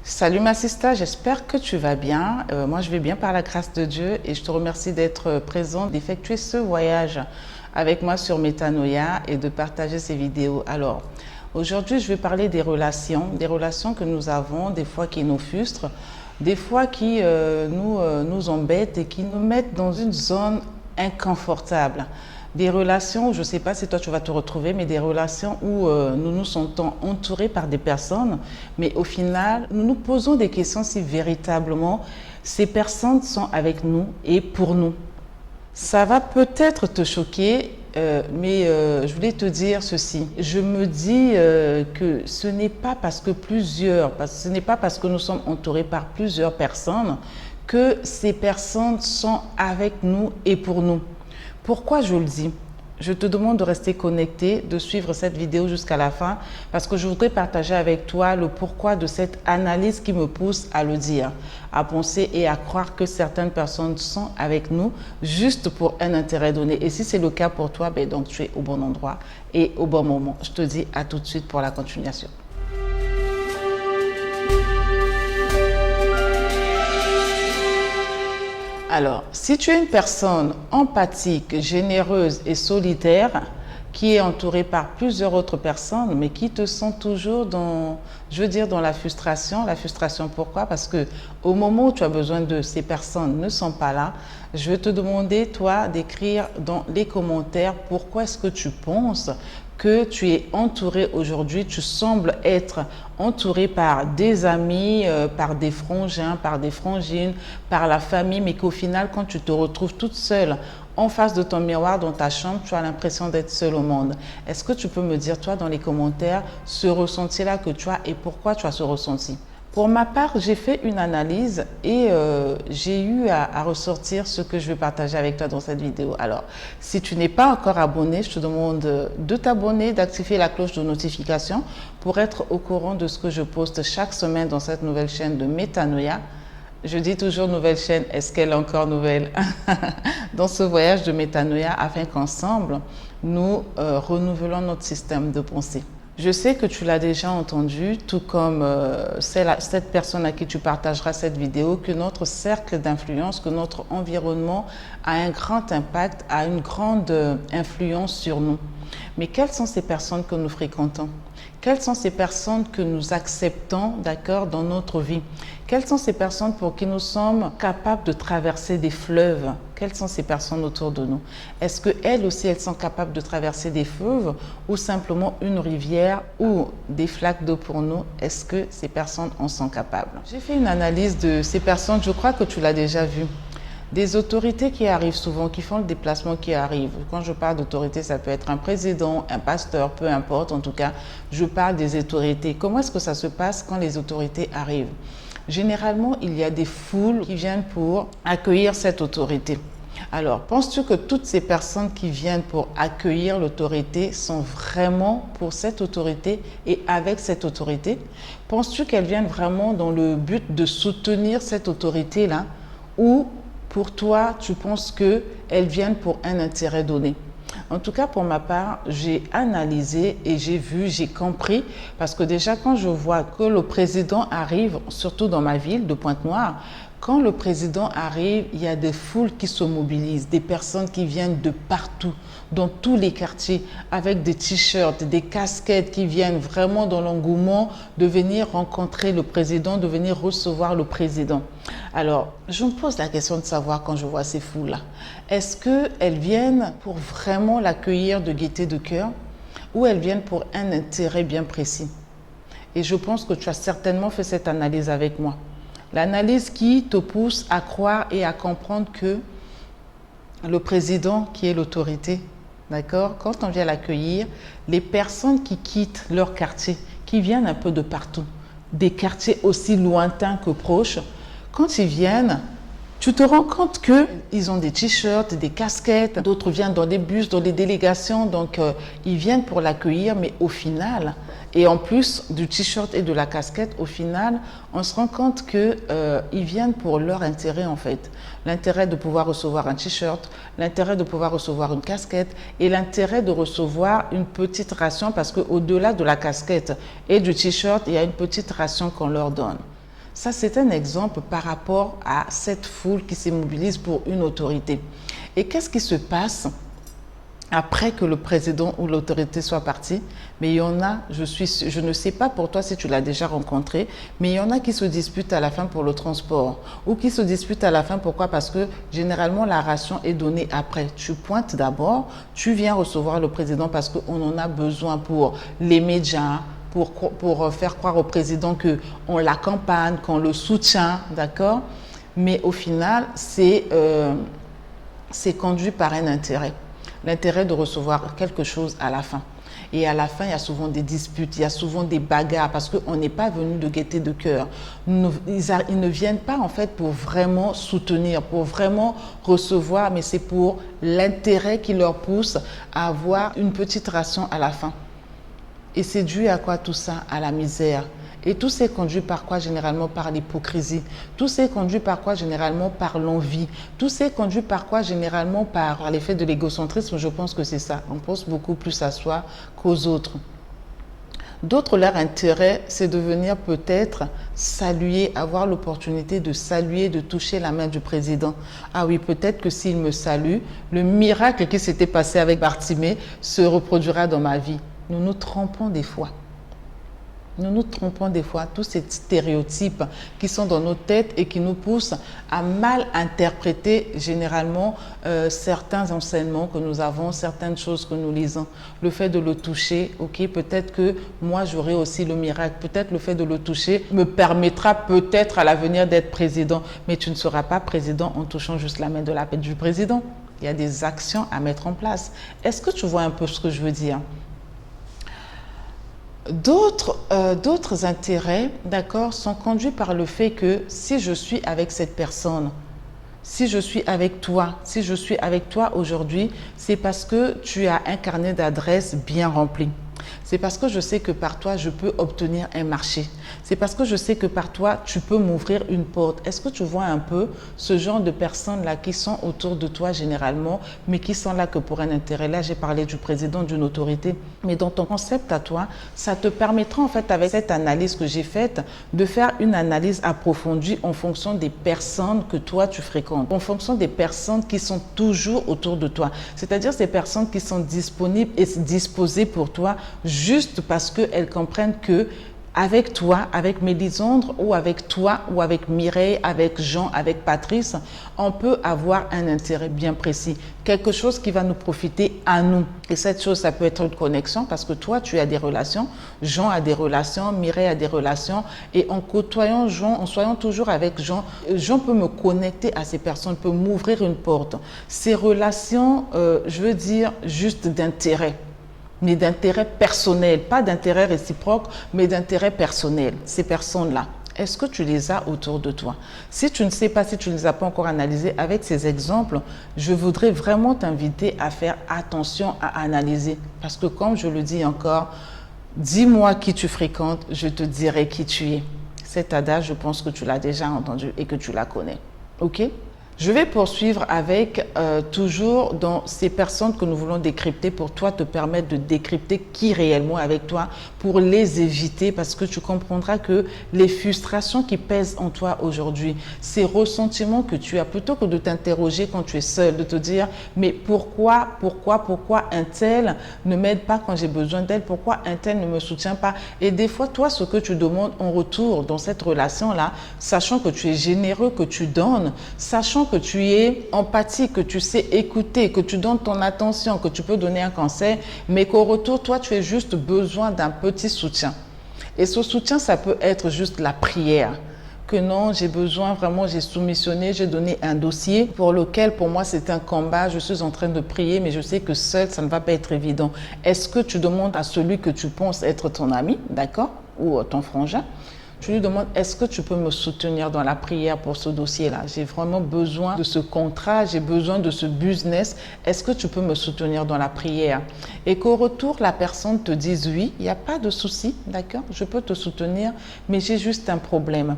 Salut ma sista, j'espère que tu vas bien. Moi je vais bien par la grâce de Dieu et je te remercie d'être présent, d'effectuer ce voyage avec moi sur Métanoïa et de partager ces vidéos. Alors aujourd'hui je vais parler des relations que nous avons, des fois qui nous frustrent, des fois qui nous embêtent et qui nous mettent dans une zone inconfortable. Des relations, je ne sais pas si toi tu vas te retrouver, mais des relations où nous nous sentons entourés par des personnes, mais au final, nous nous posons des questions si véritablement ces personnes sont avec nous et pour nous. Ça va peut-être te choquer, mais je voulais te dire ceci. Je me dis que ce n'est pas parce que ce n'est pas parce que nous sommes entourés par plusieurs personnes que ces personnes sont avec nous et pour nous. Pourquoi je le dis? Je te demande de rester connecté, de suivre cette vidéo jusqu'à la fin parce que je voudrais partager avec toi le pourquoi de cette analyse qui me pousse à le dire, à penser et à croire que certaines personnes sont avec nous juste pour un intérêt donné. Et si c'est le cas pour toi, ben donc tu es au bon endroit et au bon moment. Je te dis à tout de suite pour la continuation. Alors, si tu es une personne empathique, généreuse et solidaire, qui est entourée par plusieurs autres personnes, mais qui te sent toujours dans, je veux dire, dans la frustration. La frustration, pourquoi? Parce que au moment où tu as besoin de ces personnes ne sont pas là. Je vais te demander, toi, d'écrire dans les commentaires pourquoi est-ce que tu penses que tu es entouré aujourd'hui, tu sembles être entouré par des amis, par des frangins, par des frangines, par la famille, mais qu'au final, quand tu te retrouves toute seule en face de ton miroir dans ta chambre, tu as l'impression d'être seule au monde. Est-ce que tu peux me dire, toi, dans les commentaires, ce ressenti-là que tu as et pourquoi tu as ce ressenti? Pour ma part, j'ai fait une analyse et j'ai eu à ressortir ce que je vais partager avec toi dans cette vidéo. Alors, si tu n'es pas encore abonné, je te demande de t'abonner, d'activer la cloche de notification pour être au courant de ce que je poste chaque semaine dans cette nouvelle chaîne de Métanoïa. Je dis toujours nouvelle chaîne, est-ce qu'elle est encore nouvelle? Dans ce voyage de Métanoïa, afin qu'ensemble, nous renouvelons notre système de pensée. Je sais que tu l'as déjà entendu, tout comme cette personne à qui tu partageras cette vidéo, que notre cercle d'influence, que notre environnement a un grand impact, a une grande influence sur nous. Mais quelles sont ces personnes que nous fréquentons? Quelles sont ces personnes que nous acceptons, d'accord, dans notre vie? Quelles sont ces personnes pour qui nous sommes capables de traverser des fleuves? Quelles sont ces personnes autour de nous? Est-ce qu'elles aussi, elles sont capables de traverser des fleuves ou simplement une rivière ou des flaques d'eau pour nous? Est-ce que ces personnes en sont capables? J'ai fait une analyse de ces personnes, je crois que tu l'as déjà vu. Des autorités qui arrivent souvent, qui font le déplacement qui arrive. Quand je parle d'autorité, ça peut être un président, un pasteur, peu importe. En tout cas, je parle des autorités. Comment est-ce que ça se passe quand les autorités arrivent? Généralement, il y a des foules qui viennent pour accueillir cette autorité. Alors, penses-tu que toutes ces personnes qui viennent pour accueillir l'autorité sont vraiment pour cette autorité et avec cette autorité? Penses-tu qu'elles viennent vraiment dans le but de soutenir cette autorité-là ou pour toi, tu penses qu'elles viennent pour un intérêt donné? En tout cas, pour ma part, j'ai analysé et j'ai vu, j'ai compris, parce que déjà, quand je vois que le président arrive, surtout dans ma ville de Pointe-Noire, quand le président arrive, il y a des foules qui se mobilisent, des personnes qui viennent de partout, dans tous les quartiers, avec des t-shirts, des casquettes qui viennent vraiment dans l'engouement de venir rencontrer le président, de venir recevoir le président. Alors, je me pose la question de savoir quand je vois ces foules-là, est-ce qu'elles viennent pour vraiment l'accueillir de gaieté de cœur ou elles viennent pour un intérêt bien précis? Et je pense que tu as certainement fait cette analyse avec moi. L'analyse qui te pousse à croire et à comprendre que le président qui est l'autorité, d'accord, quand on vient l'accueillir, les personnes qui quittent leur quartier, qui viennent un peu de partout, des quartiers aussi lointains que proches, quand ils viennent, tu te rends compte qu'ils ont des t-shirts, des casquettes, d'autres viennent dans des bus, dans des délégations, donc ils viennent pour l'accueillir, mais au final, et en plus du t-shirt et de la casquette, au final, on se rend compte qu'ils viennent pour leur intérêt en fait. L'intérêt de pouvoir recevoir un t-shirt, l'intérêt de pouvoir recevoir une casquette et l'intérêt de recevoir une petite ration parce qu'au-delà de la casquette et du t-shirt, il y a une petite ration qu'on leur donne. Ça, c'est un exemple par rapport à cette foule qui se mobilise pour une autorité. Et qu'est-ce qui se passe après que le président ou l'autorité soit parti? Mais il y en a, je ne sais pas pour toi si tu l'as déjà rencontré, mais il y en a qui se disputent à la fin pour le transport ou qui se disputent à la fin. Pourquoi? Parce que généralement la ration est donnée après. Tu pointes d'abord, tu viens recevoir le président parce qu'on en a besoin pour les médias, pour faire croire au président qu'on l'accompagne, qu'on le soutient, d'accord? Mais au final, c'est conduit par un intérêt. L'intérêt de recevoir quelque chose à la fin. Et à la fin, il y a souvent des disputes, il y a souvent des bagarres parce qu'on n'est pas venu de gaieté de cœur. Ils ne viennent pas en fait pour vraiment soutenir, pour vraiment recevoir, mais c'est pour l'intérêt qui leur pousse à avoir une petite ration à la fin. Et c'est dû à quoi tout ça? À la misère. Et tout c'est conduit par quoi? Généralement par l'hypocrisie. Tout c'est conduit par quoi? Généralement par l'envie. Tout c'est conduit par quoi? Généralement par l'effet de l'égocentrisme. Je pense que c'est ça. On pense beaucoup plus à soi qu'aux autres. D'autres, leur intérêt, c'est de venir peut-être saluer, avoir l'opportunité de saluer, de toucher la main du président. Ah oui, peut-être que s'il me salue, le miracle qui s'était passé avec Bartimée se reproduira dans ma vie. Nous nous trompons des fois. Nous nous trompons des fois, tous ces stéréotypes qui sont dans nos têtes et qui nous poussent à mal interpréter généralement certains enseignements que nous avons, certaines choses que nous lisons. Le fait de le toucher, ok, peut-être que moi j'aurai aussi le miracle, peut-être le fait de le toucher me permettra peut-être à l'avenir d'être président, mais tu ne seras pas président en touchant juste la main du président. Il y a des actions à mettre en place. Est-ce que tu vois un peu ce que je veux dire? D'autres intérêts, d'accord, sont conduits par le fait que si je suis avec cette personne, si je suis avec toi aujourd'hui, c'est parce que tu as un carnet d'adresses bien rempli. C'est parce que je sais que par toi, je peux obtenir un marché. C'est parce que je sais que par toi, tu peux m'ouvrir une porte. Est-ce que tu vois un peu ce genre de personnes-là qui sont autour de toi généralement, mais qui sont là que pour un intérêt? Là, j'ai parlé du président, d'une autorité. Mais dans ton concept à toi, ça te permettra en fait, avec cette analyse que j'ai faite, de faire une analyse approfondie en fonction des personnes que toi, tu fréquentes, en fonction des personnes qui sont toujours autour de toi. C'est-à-dire ces personnes qui sont disponibles et disposées pour toi, juste parce qu'elles comprennent que avec toi, avec Mélisandre ou avec toi ou avec Mireille, avec Jean, avec Patrice, on peut avoir un intérêt bien précis. Quelque chose qui va nous profiter à nous. Et cette chose, ça peut être une connexion parce que toi, tu as des relations, Jean a des relations, Mireille a des relations. Et en côtoyant Jean, en soyant toujours avec Jean, Jean peut me connecter à ces personnes, peut m'ouvrir une porte. Ces relations, je veux dire, juste d'intérêt. Mais d'intérêt personnel, pas d'intérêt réciproque, mais d'intérêt personnel, ces personnes-là. Est-ce que tu les as autour de toi? Si tu ne sais pas, si tu ne les as pas encore analysées, avec ces exemples, je voudrais vraiment t'inviter à faire attention à analyser. Parce que comme je le dis encore, dis-moi qui tu fréquentes, je te dirai qui tu es. Cet adage, je pense que tu l'as déjà entendu et que tu la connais. OK? Je vais poursuivre avec toujours dans ces personnes que nous voulons décrypter pour toi te permettre de décrypter qui réellement est avec toi pour les éviter parce que tu comprendras que les frustrations qui pèsent en toi aujourd'hui, ces ressentiments que tu as, plutôt que de t'interroger quand tu es seul, de te dire mais pourquoi un tel ne m'aide pas quand j'ai besoin d'elle, pourquoi un tel ne me soutient pas? Et des fois, toi, ce que tu demandes en retour dans cette relation-là, sachant que tu es généreux, que tu donnes, sachant que tu es empathique, que tu sais écouter, que tu donnes ton attention, que tu peux donner un conseil, mais qu'au retour, toi, tu as juste besoin d'un petit soutien. Et ce soutien, ça peut être juste la prière. Que non, j'ai besoin vraiment, j'ai soumissionné, j'ai donné un dossier pour lequel, pour moi, c'est un combat. Je suis en train de prier, mais je sais que seul, ça ne va pas être évident. Est-ce que tu demandes à celui que tu penses être ton ami, d'accord, ou ton frangin? Tu lui demandes, est-ce que tu peux me soutenir dans la prière pour ce dossier-là? J'ai vraiment besoin de ce contrat, j'ai besoin de ce business. Est-ce que tu peux me soutenir dans la prière? Et qu'au retour, la personne te dise oui, il n'y a pas de souci, d'accord? Je peux te soutenir, mais j'ai juste un problème.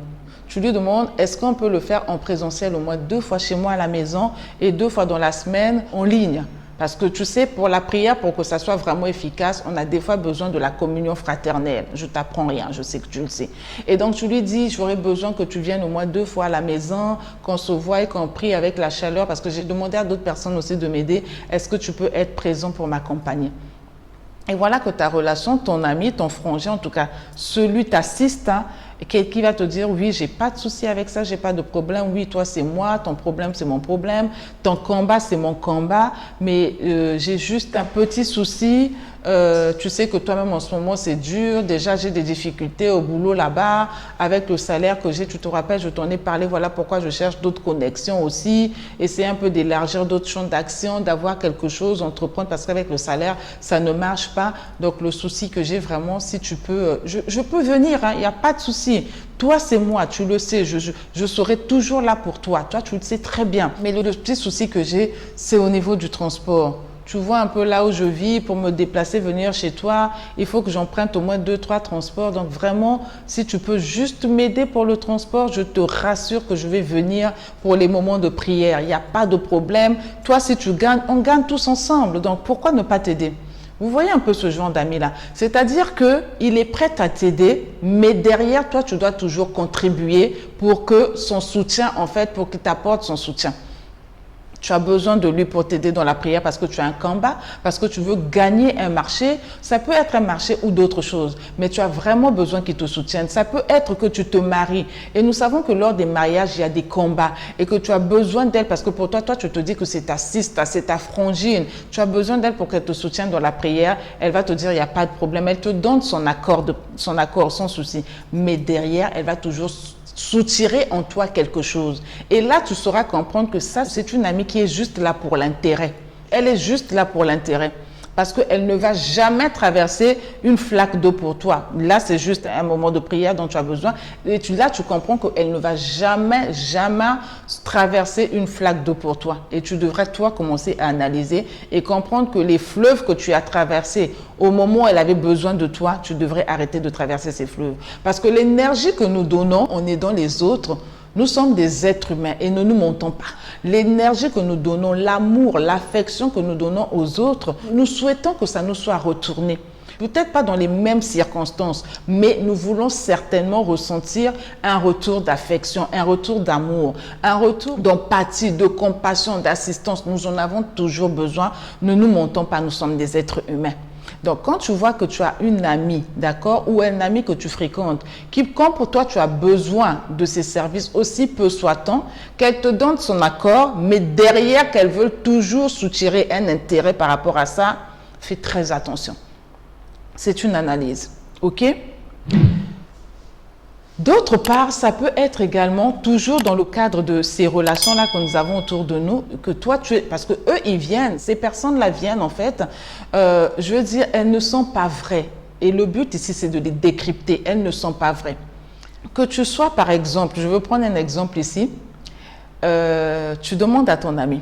Tu lui demandes, est-ce qu'on peut le faire en présentiel au moins 2 fois chez moi à la maison et 2 fois dans la semaine en ligne? Parce que tu sais, pour la prière, pour que ça soit vraiment efficace, on a des fois besoin de la communion fraternelle. Je t'apprends rien, je sais que tu le sais. Et donc tu lui dis, j'aurais besoin que tu viennes au moins 2 fois à la maison, qu'on se voie et qu'on prie avec la chaleur, parce que j'ai demandé à d'autres personnes aussi de m'aider. Est-ce que tu peux être présent pour m'accompagner? Et voilà que ta relation, ton ami, ton frangin, en tout cas, celui t'assiste, hein, qui va te dire, oui, j'ai pas de souci avec ça, j'ai pas de problème, oui, toi c'est moi, ton problème c'est mon problème, ton combat c'est mon combat, mais j'ai juste un petit souci, tu sais que toi-même en ce moment c'est dur, déjà j'ai des difficultés au boulot là-bas, avec le salaire que j'ai, tu te rappelles, je t'en ai parlé, voilà pourquoi je cherche d'autres connexions aussi, essayer un peu d'élargir d'autres champs d'action, d'avoir quelque chose, entreprendre, parce qu'avec le salaire, ça ne marche pas, donc le souci que j'ai vraiment, si tu peux, je peux venir, il n'y a pas de souci. Toi, c'est moi, tu le sais, je serai toujours là pour toi. Toi, tu le sais très bien. Mais le petit souci que j'ai, c'est au niveau du transport. Tu vois un peu là où je vis, pour me déplacer, venir chez toi, il faut que j'emprunte au moins 2-3 transports. Donc vraiment, si tu peux juste m'aider pour le transport, je te rassure que je vais venir pour les moments de prière. Il n'y a pas de problème. Toi, si tu gagnes, on gagne tous ensemble. Donc pourquoi ne pas t'aider? Vous voyez un peu ce genre d'ami-là. C'est-à-dire qu'il est prêt à t'aider, mais derrière, toi, tu dois toujours contribuer pour que son soutien, en fait, pour qu'il t'apporte son soutien. Tu as besoin de lui pour t'aider dans la prière parce que tu as un combat, parce que tu veux gagner un marché. Ça peut être un marché ou d'autres choses, mais tu as vraiment besoin qu'il te soutienne. Ça peut être que tu te maries. Et nous savons que lors des mariages, il y a des combats et que tu as besoin d'elle parce que pour toi, tu te dis que c'est ta sister, c'est ta frangine. Tu as besoin d'elle pour qu'elle te soutienne dans la prière. Elle va te dire, il n'y a pas de problème. Elle te donne son accord, sans souci. Mais derrière, elle va toujours soutirer en toi quelque chose. Et là, tu sauras comprendre que ça, c'est une amie qui est juste là pour l'intérêt. Elle est juste là pour l'intérêt. Parce qu'elle ne va jamais traverser une flaque d'eau pour toi. Là, c'est juste un moment de prière dont tu as besoin. Et là, tu comprends qu'elle ne va jamais, jamais traverser une flaque d'eau pour toi. Et tu devrais, toi, commencer à analyser et comprendre que les fleuves que tu as traversés au moment où elle avait besoin de toi, tu devrais arrêter de traverser ces fleuves. Parce que l'énergie que nous donnons en aidant les autres, nous sommes des êtres humains et ne nous mentons pas. L'énergie que nous donnons, l'amour, l'affection que nous donnons aux autres, nous souhaitons que ça nous soit retourné. Peut-être pas dans les mêmes circonstances, mais nous voulons certainement ressentir un retour d'affection, un retour d'amour, un retour d'empathie, de compassion, d'assistance. Nous en avons toujours besoin. Ne nous mentons pas, nous sommes des êtres humains. Donc, quand tu vois que tu as une amie, d'accord, ou un ami que tu fréquentes, qui, quand pour toi, tu as besoin de ses services, aussi peu soit-on, qu'elle te donne son accord, mais derrière, qu'elle veut toujours soutirer un intérêt par rapport à ça, fais très attention. C'est une analyse, ok? D'autre part, ça peut être également toujours dans le cadre de ces relations-là que nous avons autour de nous, que toi, parce que eux, ils viennent, ces personnes-là viennent en fait, je veux dire, elles ne sont pas vraies. Et le but ici, c'est de les décrypter, elles ne sont pas vraies. Que tu sois, par exemple, je veux prendre un exemple ici, tu demandes à ton ami,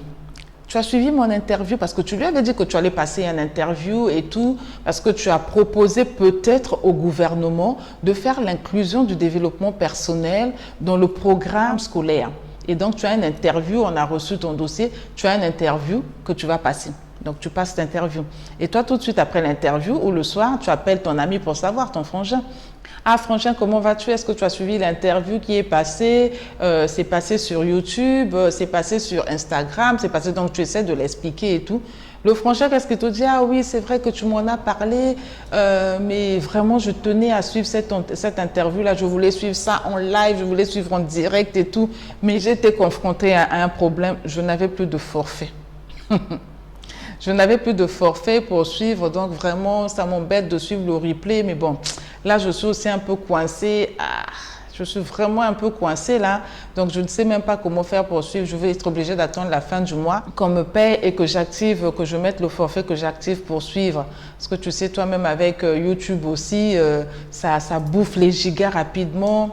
tu as suivi mon interview parce que tu lui avais dit que tu allais passer une interview et tout, parce que tu as proposé peut-être au gouvernement de faire l'inclusion du développement personnel dans le programme scolaire. Et donc, tu as une interview, on a reçu ton dossier, tu as une interview que tu vas passer. Donc, tu passes cette interview. Et toi, tout de suite après l'interview ou le soir, tu appelles ton ami pour savoir, ton frangin. Ah, frangin, comment vas-tu? Est-ce que tu as suivi l'interview qui est passée? C'est passé sur YouTube, c'est passé sur Instagram, c'est passé, donc tu essaies de l'expliquer et tout. Le frangin, qu'est-ce qu'il te dit? Ah oui, c'est vrai que tu m'en as parlé, mais vraiment, je tenais à suivre cette interview-là. Je voulais suivre ça en live, je voulais suivre en direct et tout, mais j'ai été confrontée à un problème. Je n'avais plus de forfait. Je n'avais plus de forfait pour suivre, donc vraiment, ça m'embête de suivre le replay. Mais bon, là, je suis aussi un peu coincée. Je suis vraiment un peu coincée là. Donc, je ne sais même pas comment faire pour suivre. Je vais être obligée d'attendre la fin du mois qu'on me paye et que j'active, que je mette le forfait que j'active pour suivre. Parce que tu sais, toi-même avec YouTube aussi, ça bouffe les gigas rapidement.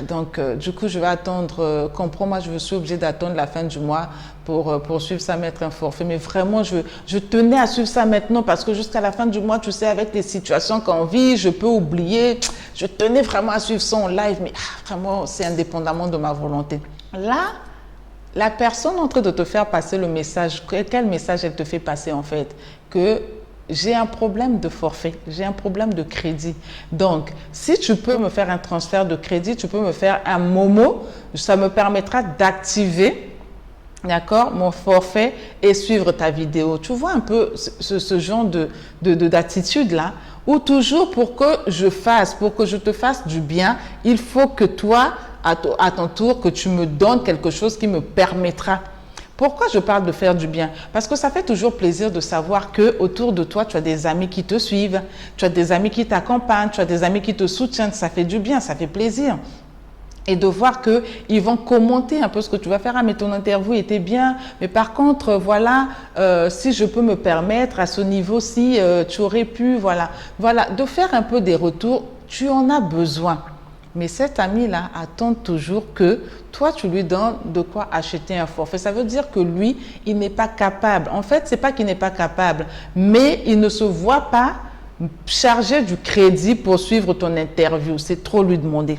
Donc, du coup, je vais attendre, comprends-moi, je suis obligée d'attendre la fin du mois pour suivre ça, mettre un forfait. Mais vraiment, je tenais à suivre ça maintenant parce que jusqu'à la fin du mois, tu sais, avec les situations qu'on vit, je peux oublier. Je tenais vraiment à suivre ça en live, mais vraiment, c'est indépendamment de ma volonté. Là, la personne en train de te faire passer le message, quel message elle te fait passer en fait? Que j'ai un problème de forfait, j'ai un problème de crédit. Donc, si tu peux me faire un transfert de crédit, tu peux me faire un Momo, ça me permettra d'activer, d'accord, mon forfait et suivre ta vidéo. Tu vois un peu ce genre d'attitude-là, où toujours pour que je te fasse du bien, il faut que toi, à ton tour, que tu me donnes quelque chose qui me permettra. Pourquoi je parle de faire du bien? Parce que ça fait toujours plaisir de savoir que autour de toi, tu as des amis qui te suivent, tu as des amis qui t'accompagnent, tu as des amis qui te soutiennent. Ça fait du bien, ça fait plaisir. Et de voir qu'ils vont commenter un peu ce que tu vas faire. Ah, mais ton interview était bien. Mais par contre, voilà, si je peux me permettre à ce niveau-ci, tu aurais pu, voilà. Voilà, de faire un peu des retours, tu en as besoin. Mais cet ami-là attend toujours que toi, tu lui donnes de quoi acheter un forfait. Ça veut dire que lui, il n'est pas capable. En fait, ce n'est pas qu'il n'est pas capable, mais il ne se voit pas chargé du crédit pour suivre ton interview. C'est trop lui demander.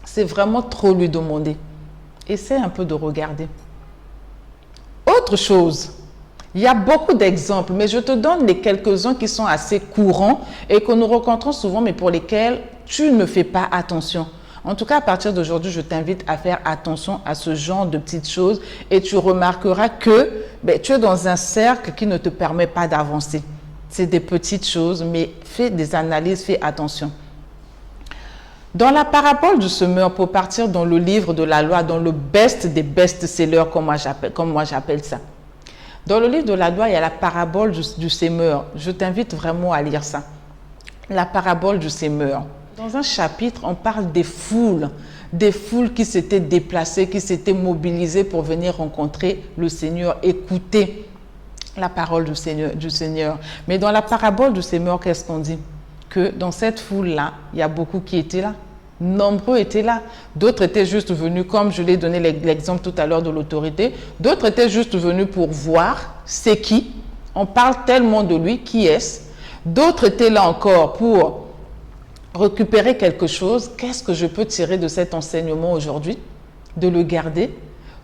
C'est vraiment trop lui demander. Essaie un peu de regarder. Autre chose, il y a beaucoup d'exemples, mais je te donne les quelques-uns qui sont assez courants et que nous rencontrons souvent, mais pour lesquels tu ne fais pas attention. En tout cas, à partir d'aujourd'hui, je t'invite à faire attention à ce genre de petites choses et tu remarqueras que tu es dans un cercle qui ne te permet pas d'avancer. C'est des petites choses, mais fais des analyses, fais attention. Dans la parabole du semeur, pour partir dans le livre de la loi, dans le best des best-sellers, comme moi j'appelle ça. Dans le livre de la loi, il y a la parabole du semeur. Je t'invite vraiment à lire ça. La parabole du semeur. Dans un chapitre, on parle des foules qui s'étaient déplacées, qui s'étaient mobilisées pour venir rencontrer le Seigneur, écouter la parole du Seigneur. Mais dans la parabole du semeur, qu'est-ce qu'on dit? Que dans cette foule-là, il y a beaucoup qui étaient là. Nombreux étaient là. D'autres étaient juste venus, comme je l'ai donné l'exemple tout à l'heure de l'autorité, d'autres étaient juste venus pour voir c'est qui. On parle tellement de lui, qui est-ce? D'autres étaient là encore pour récupérer quelque chose. Qu'est-ce que je peux tirer de cet enseignement aujourd'hui? De le garder.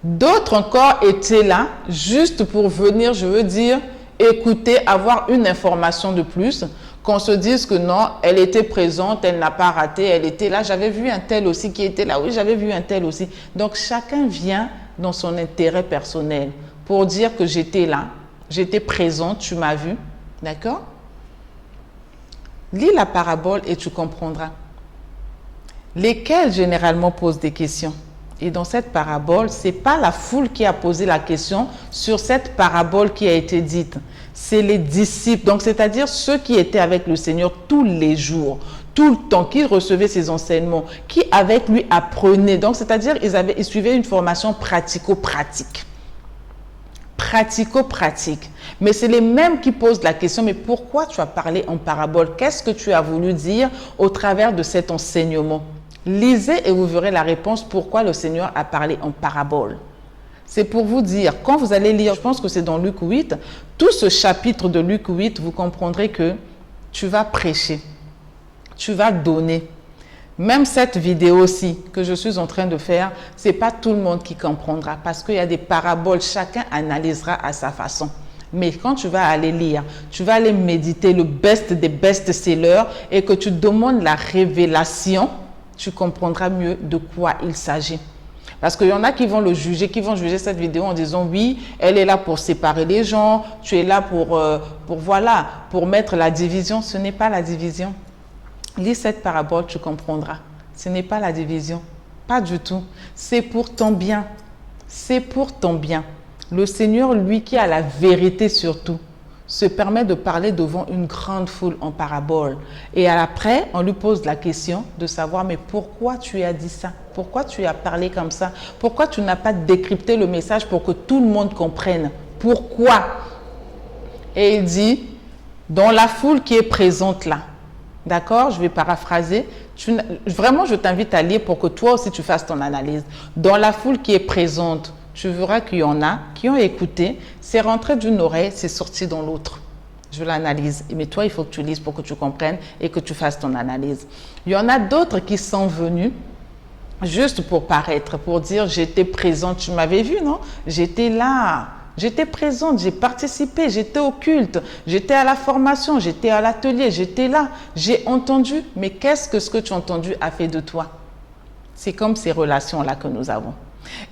D'autres encore étaient là juste pour venir, je veux dire, écouter, avoir une information de plus, qu'on se dise que non, elle était présente, elle n'a pas raté, elle était là. J'avais vu un tel aussi qui était là. Oui, j'avais vu un tel aussi. Donc, chacun vient dans son intérêt personnel pour dire que j'étais là, j'étais présente, tu m'as vu. D'accord? Lis la parabole et tu comprendras. Lesquels généralement posent des questions? Et dans cette parabole, ce n'est pas la foule qui a posé la question sur cette parabole qui a été dite. C'est les disciples, donc c'est-à-dire ceux qui étaient avec le Seigneur tous les jours, tout le temps, qui recevaient ses enseignements, qui avec lui apprenaient. Donc c'est-à-dire ils suivaient une formation pratico-pratique. Pratico-pratique. Mais c'est les mêmes qui posent la question, mais pourquoi tu as parlé en parabole? Qu'est-ce que tu as voulu dire au travers de cet enseignement? Lisez et vous verrez la réponse pourquoi le Seigneur a parlé en parabole. C'est pour vous dire, quand vous allez lire, je pense que c'est dans Luc 8, tout ce chapitre de Luc 8, vous comprendrez que tu vas prêcher, tu vas donner. Même cette vidéo-ci que je suis en train de faire, ce n'est pas tout le monde qui comprendra parce qu'il y a des paraboles, chacun analysera à sa façon. Mais quand tu vas aller lire, tu vas aller méditer le best des best-sellers et que tu demandes la révélation, tu comprendras mieux de quoi il s'agit. Parce qu'il y en a qui vont le juger, qui vont juger cette vidéo en disant oui, elle est là pour séparer les gens, tu es là pour mettre la division. Ce n'est pas la division. Lis cette parabole, tu comprendras. Ce n'est pas la division. Pas du tout. C'est pour ton bien. C'est pour ton bien. Le Seigneur, lui qui a la vérité sur tout, se permet de parler devant une grande foule en parabole. Et après, on lui pose la question de savoir, mais pourquoi tu as dit ça? Pourquoi tu as parlé comme ça? Pourquoi tu n'as pas décrypté le message pour que tout le monde comprenne? Pourquoi? Et il dit, dans la foule qui est présente là, d'accord? Je vais paraphraser. Vraiment, je t'invite à lire pour que toi aussi tu fasses ton analyse. Dans la foule qui est présente, tu verras qu'il y en a qui ont écouté, c'est rentré d'une oreille, c'est sorti dans l'autre. Je l'analyse. Mais toi, il faut que tu lises pour que tu comprennes et que tu fasses ton analyse. Il y en a d'autres qui sont venus juste pour paraître, pour dire j'étais présente, tu m'avais vu, non? J'étais là, j'étais présente, j'ai participé, j'étais au culte, j'étais à la formation, j'étais à l'atelier, j'étais là, j'ai entendu, mais qu'est-ce que ce que tu as entendu a fait de toi? C'est comme ces relations-là que nous avons.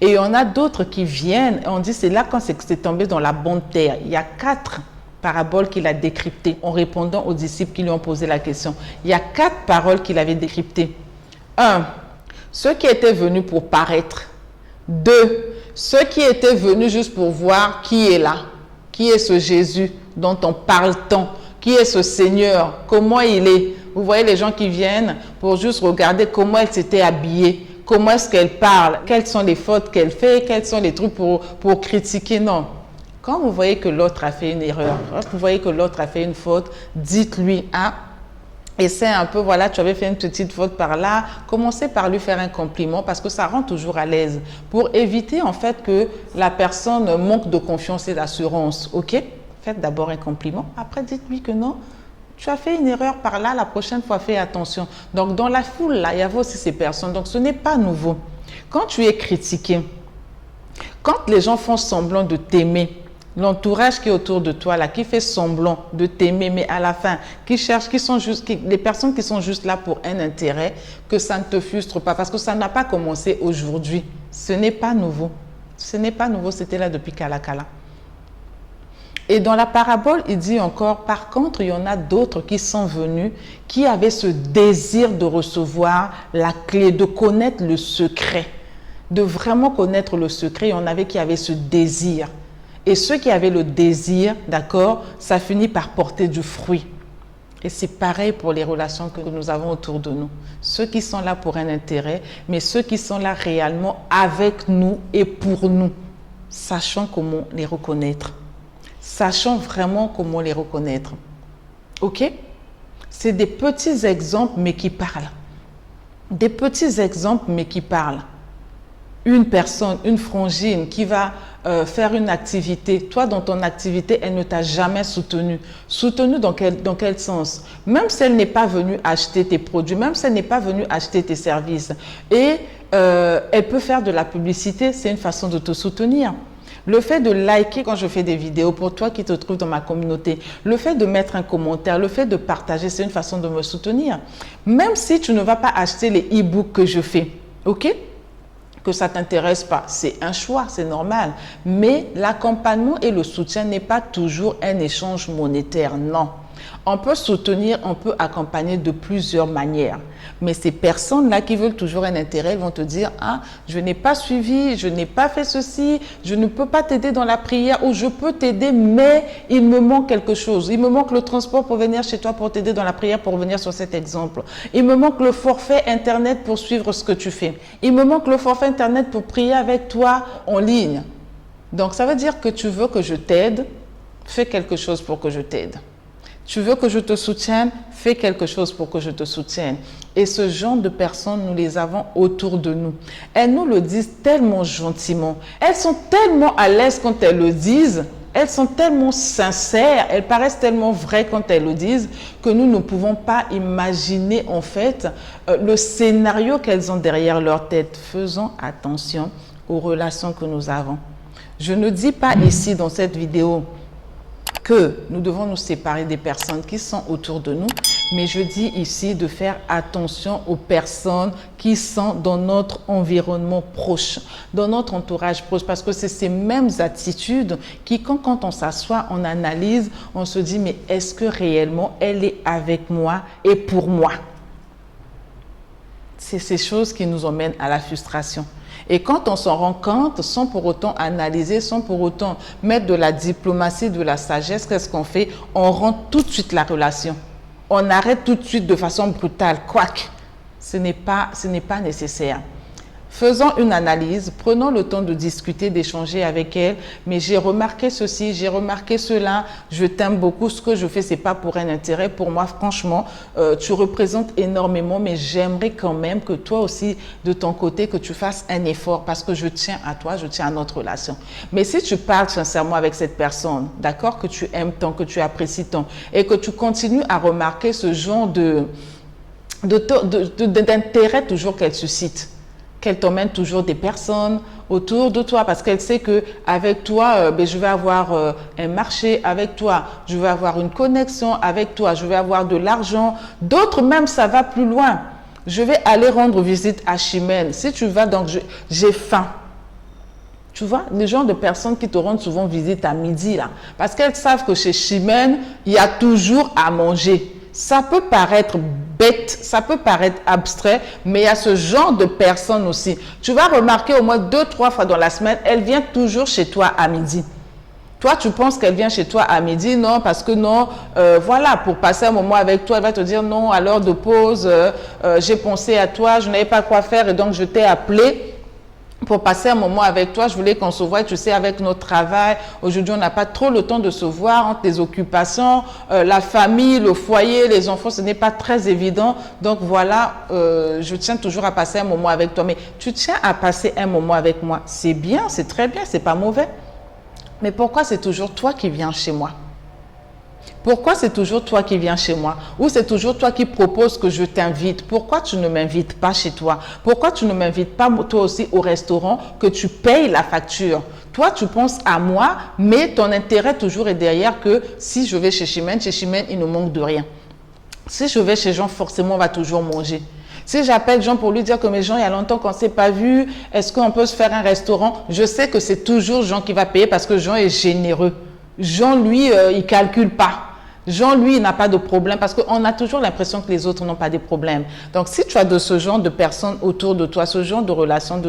Et il y en a d'autres qui viennent, et on dit c'est là quand c'est tombé dans la bonne terre. Il y a 4 paraboles qu'il a décryptées en répondant aux disciples qui lui ont posé la question. Il y a 4 paroles qu'il avait décryptées. 1. Ceux qui étaient venus pour paraître. 2. Ceux qui étaient venus juste pour voir qui est là. Qui est ce Jésus dont on parle tant? Qui est ce Seigneur? Comment il est? Vous voyez les gens qui viennent pour juste regarder comment elle s'était habillée. Comment est-ce qu'elle parle? Quelles sont les fautes qu'elle fait? Quels sont les trucs pour critiquer? Non. Quand vous voyez que l'autre a fait une erreur, quand vous voyez que l'autre a fait une faute, dites-lui, ah, essaie un peu, voilà, tu avais fait une petite faute par là, commencez par lui faire un compliment parce que ça rend toujours à l'aise pour éviter en fait que la personne manque de confiance et d'assurance, ok? Faites d'abord un compliment, après dites-lui que non, tu as fait une erreur par là, la prochaine fois fais attention. Donc dans la foule là, il y avait aussi ces personnes, donc ce n'est pas nouveau. Quand tu es critiqué, quand les gens font semblant de t'aimer, l'entourage qui est autour de toi, là, qui fait semblant de t'aimer, mais à la fin, qui cherche, les personnes qui sont juste là pour un intérêt, que ça ne te frustre pas, parce que ça n'a pas commencé aujourd'hui. Ce n'est pas nouveau. Ce n'est pas nouveau, c'était là depuis Kalakala. Et dans la parabole, il dit encore, par contre, il y en a d'autres qui sont venus, qui avaient ce désir de recevoir la clé, de connaître le secret, de vraiment connaître le secret. Il y en avait qui avaient ce désir. Et ceux qui avaient le désir, d'accord, ça finit par porter du fruit. Et c'est pareil pour les relations que nous avons autour de nous. Ceux qui sont là pour un intérêt, mais ceux qui sont là réellement avec nous et pour nous. Sachant comment les reconnaître. Sachant vraiment comment les reconnaître. Ok? C'est des petits exemples, mais qui parlent. Des petits exemples, mais qui parlent. Une personne, une frangine qui va faire une activité, toi dans ton activité, elle ne t'a jamais soutenu. Soutenu dans quel sens? Même si elle n'est pas venue acheter tes produits, même si elle n'est pas venue acheter tes services. Et elle peut faire de la publicité, c'est une façon de te soutenir. Le fait de liker quand je fais des vidéos, pour toi qui te trouves dans ma communauté, le fait de mettre un commentaire, le fait de partager, c'est une façon de me soutenir. Même si tu ne vas pas acheter les e-books que je fais, ok? Que ça ne t'intéresse pas, c'est un choix, c'est normal. Mais l'accompagnement et le soutien n'est pas toujours un échange monétaire, non. On peut soutenir, on peut accompagner de plusieurs manières. Mais ces personnes-là qui veulent toujours un intérêt, elles vont te dire, ah, je n'ai pas suivi, je n'ai pas fait ceci, je ne peux pas t'aider dans la prière ou je peux t'aider, mais il me manque quelque chose. Il me manque le transport pour venir chez toi pour t'aider dans la prière, pour revenir sur cet exemple. Il me manque le forfait Internet pour suivre ce que tu fais. Il me manque le forfait Internet pour prier avec toi en ligne. Donc, ça veut dire que tu veux que je t'aide, fais quelque chose pour que je t'aide. Tu veux que je te soutienne, fais quelque chose pour que je te soutienne. Et ce genre de personnes, nous les avons autour de nous. Elles nous le disent tellement gentiment. Elles sont tellement à l'aise quand elles le disent. Elles sont tellement sincères, elles paraissent tellement vraies quand elles le disent que nous ne pouvons pas imaginer en fait le scénario qu'elles ont derrière leur tête. Faisons attention aux relations que nous avons. Je ne dis pas ici dans cette vidéo que nous devons nous séparer des personnes qui sont autour de nous, mais je dis ici de faire attention aux personnes qui sont dans notre environnement proche, dans notre entourage proche, parce que c'est ces mêmes attitudes qui, quand on s'assoit, on analyse, on se dit, mais est-ce que réellement elle est avec moi et pour moi? C'est ces choses qui nous emmènent à la frustration. Et quand on s'en rend compte, sans pour autant analyser, sans pour autant mettre de la diplomatie, de la sagesse, qu'est-ce qu'on fait? On rend tout de suite la relation. On arrête tout de suite de façon brutale. Quoique, ce n'est pas nécessaire. Faisons une analyse, prenons le temps de discuter, d'échanger avec elle, mais j'ai remarqué ceci, j'ai remarqué cela, je t'aime beaucoup, ce que je fais, ce n'est pas pour un intérêt. Pour moi, franchement, tu représentes énormément, mais j'aimerais quand même que toi aussi, de ton côté, que tu fasses un effort parce que je tiens à toi, je tiens à notre relation. Mais si tu parles sincèrement avec cette personne, d'accord, que tu aimes tant, que tu apprécies tant, et que tu continues à remarquer ce genre d'intérêt toujours qu'elle suscite, qu'elle t'emmène toujours des personnes autour de toi parce qu'elle sait que avec toi, je vais avoir un marché, avec toi, je vais avoir une connexion, avec toi, je vais avoir de l'argent. D'autres même, ça va plus loin. Je vais aller rendre visite à Chimène. Si tu vas, donc j'ai faim. Tu vois, les genres de personnes qui te rendent souvent visite à midi, là, parce qu'elles savent que chez Chimène, il y a toujours à manger. Ça peut paraître bête, ça peut paraître abstrait, mais il y a ce genre de personnes aussi. Tu vas remarquer au moins 2-3 fois dans la semaine, elle vient toujours chez toi à midi. Toi, tu penses qu'elle vient chez toi à midi? Non, parce que non, voilà, pour passer un moment avec toi, elle va te dire non, à l'heure de pause, j'ai pensé à toi, je n'avais pas quoi faire et donc je t'ai appelé pour passer un moment avec toi. Je voulais qu'on se voie, tu sais, avec notre travail. Aujourd'hui, on n'a pas trop le temps de se voir entre les occupations, la famille, le foyer, les enfants, ce n'est pas très évident. Donc voilà, je tiens toujours à passer un moment avec toi. Mais tu tiens à passer un moment avec moi. C'est bien, c'est très bien, c'est pas mauvais. Mais pourquoi c'est toujours toi qui viens chez moi? Pourquoi c'est toujours toi qui viens chez moi? Ou c'est toujours toi qui proposes que je t'invite? Pourquoi tu ne m'invites pas chez toi? Pourquoi tu ne m'invites pas toi aussi au restaurant que tu payes la facture? Toi, tu penses à moi, mais ton intérêt toujours est derrière que si je vais chez Chimène, il ne manque de rien. Si je vais chez Jean, forcément, on va toujours manger. Si j'appelle Jean pour lui dire que mes gens, il y a longtemps qu'on ne s'est pas vu, est-ce qu'on peut se faire un restaurant? Je sais que c'est toujours Jean qui va payer parce que Jean est généreux. Jean, lui, il ne calcule pas. Jean, lui, il n'a pas de problème parce qu'on a toujours l'impression que les autres n'ont pas de problème. Donc, si tu as de ce genre de personnes autour de toi, ce genre de relations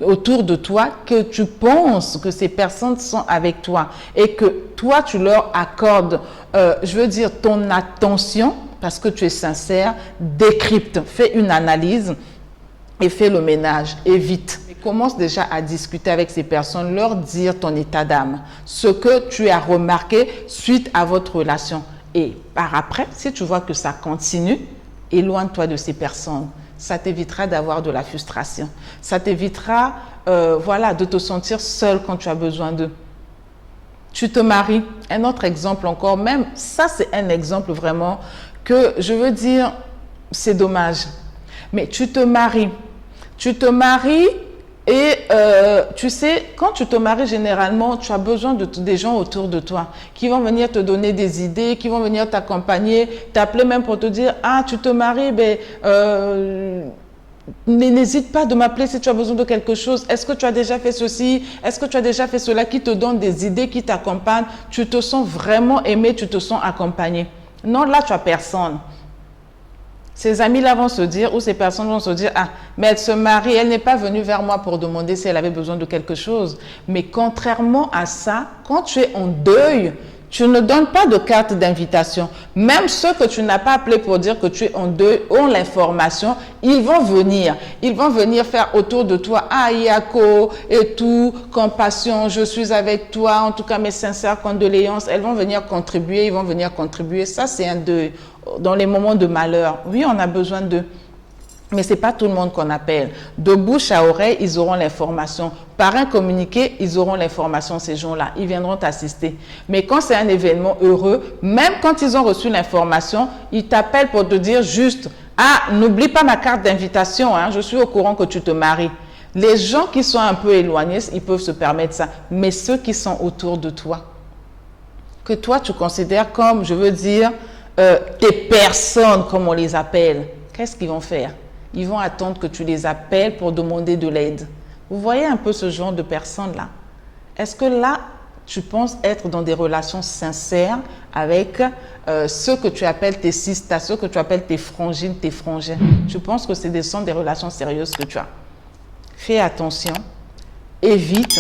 autour de toi, que tu penses que ces personnes sont avec toi et que toi, tu leur accordes, je veux dire, ton attention parce que tu es sincère, décrypte, fais une analyse et fais le ménage, évite. Commence déjà à discuter avec ces personnes, leur dire ton état d'âme, ce que tu as remarqué suite à votre relation. Et par après, si tu vois que ça continue, éloigne-toi de ces personnes. Ça t'évitera d'avoir de la frustration. Ça t'évitera voilà, de te sentir seul quand tu as besoin d'eux. Tu te maries. Un autre exemple encore, même ça c'est un exemple vraiment que je veux dire, c'est dommage. Mais tu te maries. Tu te maries. Et tu sais, quand tu te maries, généralement, tu as besoin des gens autour de toi qui vont venir te donner des idées, qui vont venir t'accompagner, t'appeler même pour te dire « Ah, tu te maries, n'hésite pas de m'appeler si tu as besoin de quelque chose. Est-ce que tu as déjà fait ceci? Est-ce que tu as déjà fait cela ?» qui te donne des idées, qui t'accompagnent. Tu te sens vraiment aimé, tu te sens accompagné. Non, là, tu n'as personne. Ces amis-là vont se dire, ou ces personnes vont se dire, ah, mais elle se marie, elle n'est pas venue vers moi pour demander si elle avait besoin de quelque chose. Mais contrairement à ça, quand tu es en deuil, tu ne donnes pas de carte d'invitation. Même ceux que tu n'as pas appelés pour dire que tu es en deuil ont l'information, ils vont venir. Ils vont venir faire autour de toi, ah, Yako et tout, compassion, je suis avec toi, en tout cas mes sincères condoléances. Elles vont venir contribuer, ils vont venir contribuer. Ça, c'est un deuil. Dans les moments de malheur, oui, on a besoin d'eux. Mais ce n'est pas tout le monde qu'on appelle. De bouche à oreille, ils auront l'information. Par un communiqué, ils auront l'information ces gens-là. Ils viendront t'assister. Mais quand c'est un événement heureux, même quand ils ont reçu l'information, ils t'appellent pour te dire juste « Ah, n'oublie pas ma carte d'invitation, hein, je suis au courant que tu te maries. » Les gens qui sont un peu éloignés, ils peuvent se permettre ça. Mais ceux qui sont autour de toi, que toi tu considères comme, je veux dire, tes personnes, comme on les appelle, qu'est-ce qu'ils vont faire? Ils vont attendre que tu les appelles pour demander de l'aide. Vous voyez un peu ce genre de personnes-là? Est-ce que là, tu penses être dans des relations sincères avec ceux que tu appelles tes sistas, ceux que tu appelles tes frangines, tes frangins? Je pense que ce sont des relations sérieuses que tu as. Fais attention, évite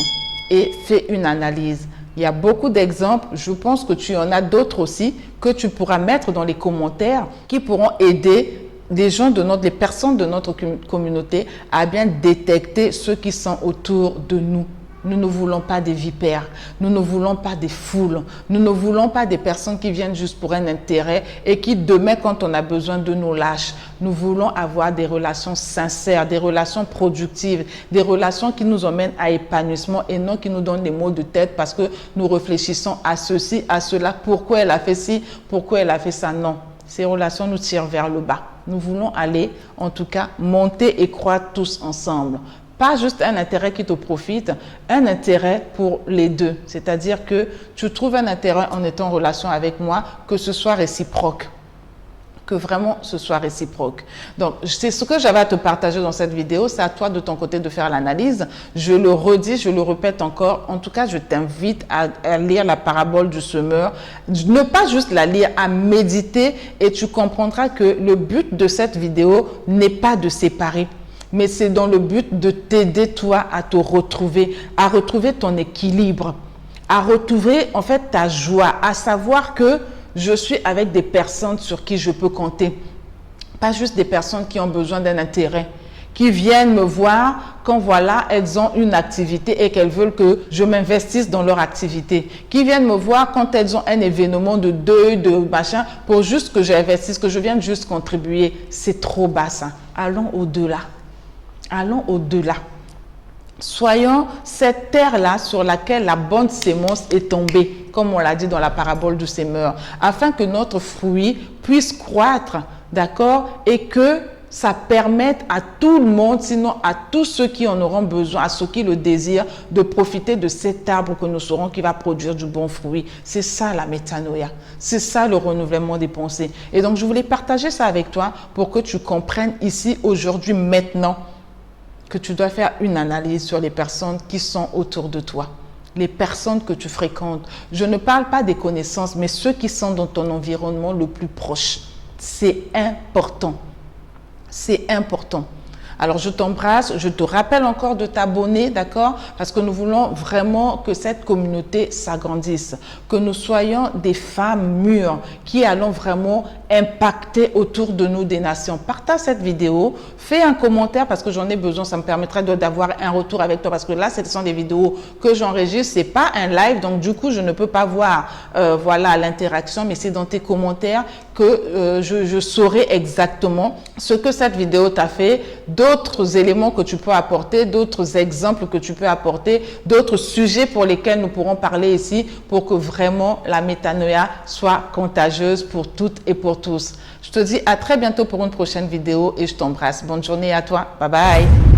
et fais une analyse. Il y a beaucoup d'exemples, je pense que tu en as d'autres aussi que tu pourras mettre dans les commentaires qui pourront aider les personnes de notre communauté à bien détecter ceux qui sont autour de nous. Nous ne voulons pas des vipères, nous ne voulons pas des foules, nous ne voulons pas des personnes qui viennent juste pour un intérêt et qui demain, quand on a besoin de nous, lâchent. Nous voulons avoir des relations sincères, des relations productives, des relations qui nous emmènent à épanouissement et non qui nous donnent des maux de tête parce que nous réfléchissons à ceci, à cela, pourquoi elle a fait ci, pourquoi elle a fait ça. Non, ces relations nous tirent vers le bas. Nous voulons aller, en tout cas, monter et croître tous ensemble. Pas juste un intérêt qui te profite, un intérêt pour les deux. C'est-à-dire que tu trouves un intérêt en étant en relation avec moi, que ce soit réciproque. Que vraiment ce soit réciproque. Donc, c'est ce que j'avais à te partager dans cette vidéo. C'est à toi de ton côté de faire l'analyse. Je le redis, je le répète encore. En tout cas, je t'invite à lire la parabole du semeur. Ne pas juste la lire, à méditer et tu comprendras que le but de cette vidéo n'est pas de séparer. Mais c'est dans le but de t'aider toi à te retrouver, à retrouver ton équilibre, à retrouver en fait ta joie, à savoir que je suis avec des personnes sur qui je peux compter. Pas juste des personnes qui ont besoin d'un intérêt, qui viennent me voir quand voilà, elles ont une activité et qu'elles veulent que je m'investisse dans leur activité. Qui viennent me voir quand elles ont un événement de deuil, de machin, pour juste que j'investisse, que je vienne juste contribuer. C'est trop bas ça. Allons au-delà. Allons au-delà. Soyons cette terre-là sur laquelle la bonne sémence est tombée, comme on l'a dit dans la parabole du semeur, afin que notre fruit puisse croître, d'accord, et que ça permette à tout le monde, sinon à tous ceux qui en auront besoin, à ceux qui le désirent, de profiter de cet arbre que nous saurons qui va produire du bon fruit. C'est ça la métanoïa, c'est ça le renouvellement des pensées. Et donc je voulais partager ça avec toi pour que tu comprennes ici, aujourd'hui, maintenant, que tu dois faire une analyse sur les personnes qui sont autour de toi, les personnes que tu fréquentes. Je ne parle pas des connaissances, mais ceux qui sont dans ton environnement le plus proche. C'est important. C'est important. Alors, je t'embrasse, je te rappelle encore de t'abonner, d'accord? Parce que nous voulons vraiment que cette communauté s'agrandisse, que nous soyons des femmes mûres qui allons vraiment impacter autour de nous des nations. Partage cette vidéo, fais un commentaire parce que j'en ai besoin, ça me permettra d'avoir un retour avec toi parce que là, ce sont des vidéos que j'enregistre, c'est pas un live, donc du coup, je ne peux pas voir voilà l'interaction, mais c'est dans tes commentaires que je saurai exactement ce que cette vidéo t'a fait, d'autres éléments que tu peux apporter, d'autres exemples que tu peux apporter, d'autres sujets pour lesquels nous pourrons parler ici pour que vraiment la métanoïa soit contagieuse pour toutes et pour tous. Je te dis à très bientôt pour une prochaine vidéo et je t'embrasse. Bonne journée à toi. Bye bye.